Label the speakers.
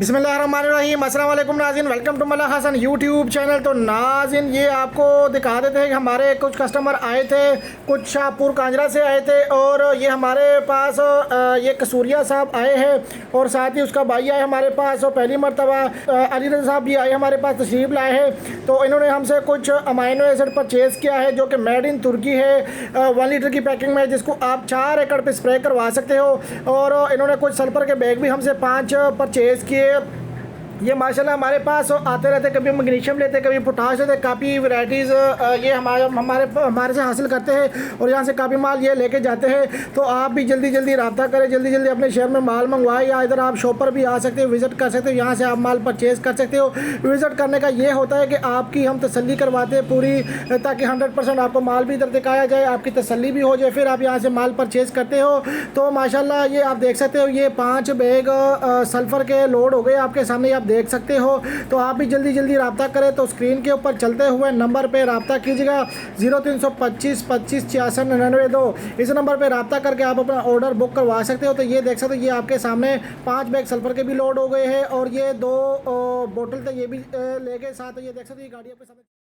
Speaker 1: बिस्मिल्लाहिर्रहमानिर्रहीम। अस्सलाम वालेकुम नाज़रीन, welcome to Malla Hasan YouTube channel. तो नाज़रीन ये आपको दिखा देते हैं कि हमारे कुछ कस्टमर आए थे, कुछ शाहपुर कांजरा से आए थे और ये हमारे पास ये कसूरिया साहब आए हैं और साथ ही उसका भाई आए हमारे पास। और पहली मरतबा अली रज़ा साहब भी आए हमारे पास, तशरीफ़ लाए हैं। तो इन्होंने हमसे कुछ अमाइनो एसिड परचेज़ किया है जो कि मेड इन तुर्की है, 1 लीटर की पैकिंग में, जिसको आप 4 एकड़ पे स्प्रे करवा सकते हो। और इन्होंने कुछ सल्फर के बैग भी हमसे 5 परचेज़ किए। ये माशाल्लाह हमारे पास आते रहते, कभी मैग्नीशियम लेते, कभी पोटाश लेते, काफ़ी वैराइटीज़ ये हमारे से हासिल करते हैं और यहाँ से काफ़ी माल ये लेके जाते हैं। तो आप भी जल्दी जल्दी रब्ता करें, जल्दी जल्दी अपने शहर में माल मंगवाएं, या इधर आप शॉप पर भी आ सकते हो, विज़िट कर सकते हो, यहाँ से आप माल परचेज़ कर सकते हो। विज़िट करने का ये होता है कि आपकी हम तसल्ली करवाते हैं पूरी, ताकि 100% आपको माल भी इधर दिखाया जाए, आपकी तसल्ली भी हो जाए, फिर आप यहाँ से माल परचेज़ करते हो। तो माशाल्लाह ये आप देख सकते हो, ये 5 बैग सल्फ़र के लोड हो गए आपके सामने, आप देख सकते हो। तो आप भी जल्दी जल्दी रब्ता करें। तो स्क्रीन के ऊपर चलते हुए नंबर पे रब्ता कीजिएगा 0325 25 66 99 2। इस नंबर पे रब्ता करके आप अपना ऑर्डर बुक करवा सकते हो। तो ये देख सकते हो, ये आपके सामने 5 बैग सल्फर के भी लोड हो गए हैं और ये 2 बोतल तो ये भी लेके साथ, ये देख सकते हो, ये गाड़ी आपके सामने।